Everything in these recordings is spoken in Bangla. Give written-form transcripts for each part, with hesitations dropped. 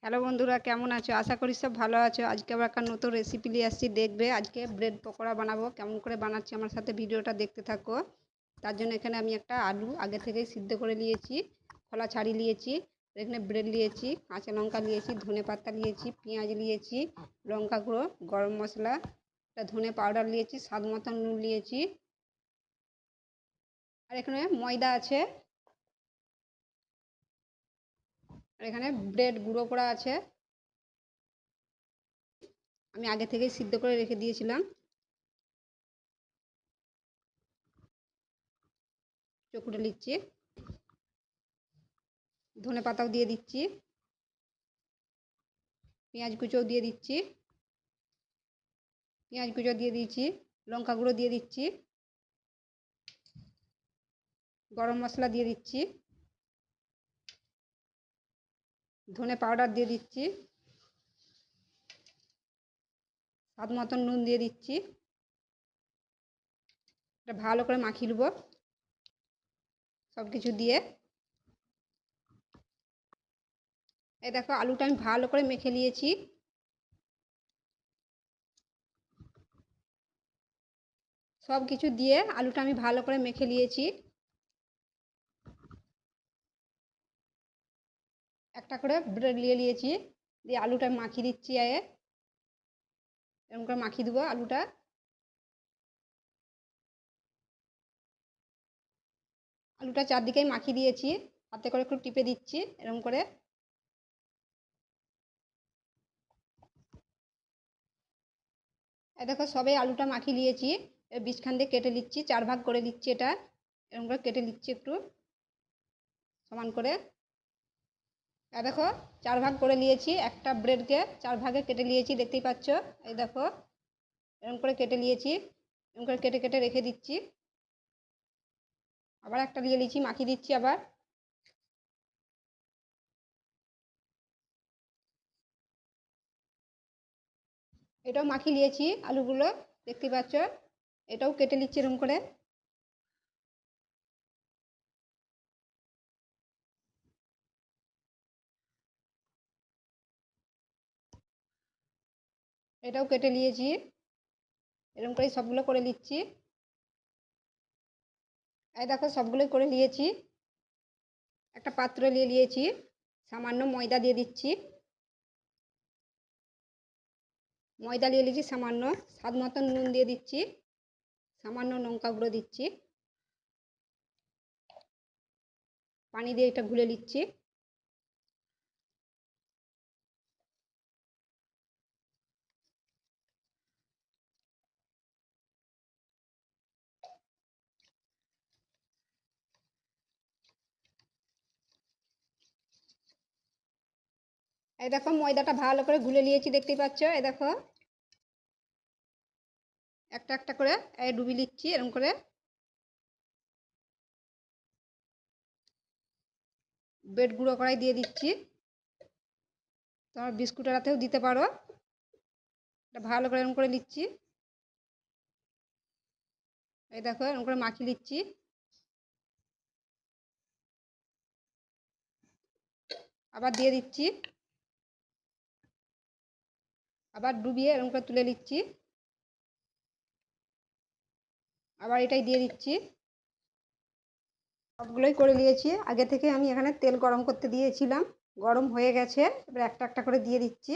হ্যালো বন্ধুরা, কেমন আছো? আশা করি সব ভালো আছো। আজকে আবার একটা নতুন রেসিপি নিয়ে আসছি, দেখবে। আজকে ব্রেড পকোড়া বানাবো। কেমন করে বানাচ্ছি আমার সাথে ভিডিওটা দেখতে থাকো। তার জন্য এখানে আমি একটা আলু আগে থেকেই সিদ্ধ করে নিয়েছি, খোলা ছাড়িয়ে নিয়েছি। এখানে ব্রেড নিয়েছি, কাঁচা লঙ্কা নিয়েছি, ধনে পাতা নিয়েছি, পেঁয়াজ নিয়েছি, লঙ্কা গুঁড়ো, গরম মশলা, ধনে পাউডার নিয়েছি, স্বাদ মতন নুন নিয়েছি। আর এখানে ময়দা আছে। আর এখানে ব্রেড গুঁড়ো করা আছে, আমি আগে থেকেই সিদ্ধ করে রেখে দিয়েছিলাম। চকুটে নিচ্ছি, ধনে পাতাও দিয়ে দিচ্ছি, পেঁয়াজ কুচোও দিয়ে দিচ্ছি, পেঁয়াজ কুচো দিয়ে দিচ্ছি, লঙ্কা গুঁড়ো দিয়ে দিচ্ছি, গরম মশলা দিয়ে দিচ্ছি, ধনে পাউডার দিয়ে দিচ্ছি, স্বাদ মতন নুন দিয়ে দিচ্ছি। এটা ভালো করে মাখিয়ে নেবো সব কিছু দিয়ে। এই দেখো, আলুটা আমি ভালো করে মেখে নিয়েছি। সব কিছু দিয়ে আলুটা আমি ভালো করে মেখে নিয়েছি। একটা করে ব্রেড নিয়ে নিয়েছি, দিয়ে আলুটা মাখিয়ে দিচ্ছি। এরকম করে মাখিয়ে দেবো আলুটা। আলুটা চারদিকেই মাখিয়ে দিয়েছি, হাতে করে একটু টিপে দিচ্ছি এরকম করে। এই দেখো, সবে আলুটা মাখিয়ে নিয়েছি। বীজখান দিয়ে কেটে নিচ্ছি, 4 ভাগ করে নিচ্ছি। এটা এরকম করে কেটে নিচ্ছি একটু সমান করে। এই দেখো, 4 ভাগ করে নিয়েছি। একটা ব্রেডকে 4 ভাগে কেটে নিয়েছি, দেখতেই পাচ্ছ। এই দেখো, এরকম করে কেটে নিয়েছি। এরকম করে কেটে কেটে রেখে দিচ্ছি। আবার একটা দিয়ে নিচ্ছি, মাখিয়ে দিচ্ছি আবার। এটাও মাখিয়ে নিয়েছি আলুগুলো, দেখতেই পাচ্ছ। এটাও কেটে নিচ্ছি এরকম করে। এটাও কেটে নিয়েছি, এরকম করে সবগুলো করে নিচ্ছি। এই দেখো, সবগুলোই করে নিয়েছি। একটা পাত্র নিয়ে নিয়েছি, সামান্য ময়দা দিয়ে দিচ্ছি। ময়দা নিয়ে নিয়েছি সামান্য, স্বাদ মতন নুন দিয়ে দিচ্ছি, সামান্য লঙ্কা গুঁড়ো দিচ্ছি, পানি দিয়ে এটা গুলে নিচ্ছি। এই দেখো, ময়দাটা ভালো করে গুলে নিয়েছি, দেখতেই পাচ্ছ। এই দেখো, একটা একটা করে ডুবি নিচ্ছি এরকম করে। ব্রেড গুঁড়ো কড়াই দিয়ে দিচ্ছি, তোমার বিস্কুটের হাতেও দিতে পারো। এটা ভালো করে এরকম করে নিচ্ছি। এই দেখো, এরকম করে মাখিয়ে নিচ্ছি। আবার দিয়ে দিচ্ছি, আবার ডুবিয়ে এরকম করে তুলে নিচ্ছি। আবার এটাই দিয়ে দিচ্ছি। সবগুলোই করে নিয়েছি। আগে থেকে আমি এখানে তেল গরম করতে দিয়েছিলাম, গরম হয়ে গেছে। এবার একটা একটা করে দিয়ে দিচ্ছি,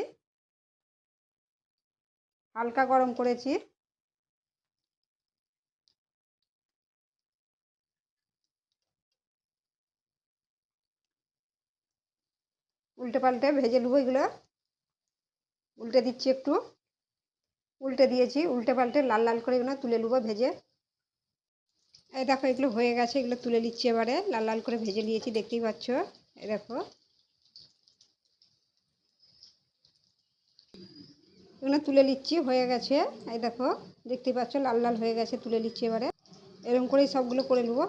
হালকা গরম করেছি। উল্টে পাল্টে ভেজে নেবো এগুলো। উল্টে দিচ্ছি একটু, উল্টে দিয়েছি। উল্টে পাল্টে লাল লাল করে এগুলো তুলে নেবো ভেজে। এই দেখো, এগুলো হয়ে গেছে, এগুলো তুলে নিচ্ছি এবারে। লাল লাল করে ভেজে নিয়েছি, দেখতেই পাচ্ছ। এই দেখো, এগুলো তুলে নিচ্ছি, হয়ে গেছে। এই দেখো, দেখতেই পাচ্ছ, লাল লাল হয়ে গেছে, তুলে নিচ্ছি এবারে। এরকম করেই সবগুলো করে নেবো।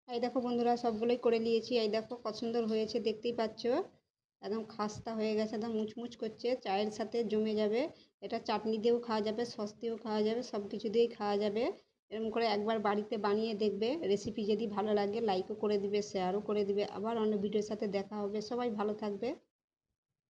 এই দেখো বন্ধুরা, সবগুলোই করে নিয়েছি। এই দেখো, কত সুন্দর হয়েছে, দেখতেই পাচ্ছ। একদম খাস্তা হয়ে গেছে, একদম মুচমুচ করছে, চায়ের সাথে জমে যাবে। এটা চাটনি দিয়েও খাওয়া যাবে, সস দিয়েও খাওয়া যাবে, সব কিছু দিয়েই খাওয়া যাবে। এরকম করে একবার বাড়িতে বানিয়ে দেখবে। রেসিপি যদি ভালো লাগে, লাইকও করে দিবে, শেয়ারও করে দিবে। আবার অন্য ভিডিওর সাথে দেখা হবে। সবাই ভালো থাকবে।